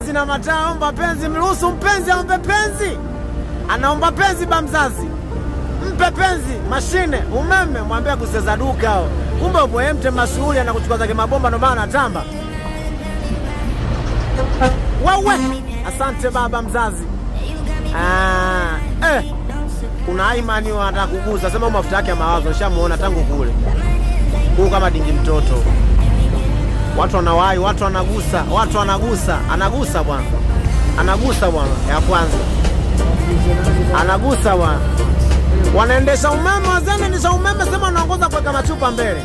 Sina mataa omba penzi, mruhusu mpenzi aombe penzi. Anaomba penzi ba mzazi. Mpe penzi, mashine, umeme, mwambie kuseza duka hao. Kumbe upoemte mashuhuri anakuchukua zake mabomba ndo maana anatamba. Wewe, asante baba mzazi. Kuna imani wanataka kugusa, sema mafuta yake ya mawazo, nishamuona tangu kule. Huyu kama dingi mtoto. Watu wanawai, watu wanagusa, anagusa bwana. Anagusa bwana, ya kwanza. Anagusa bwana. Wanaendesha umeme, wazene nisha umeme, sema wanaongoza kuweka machupa mbele.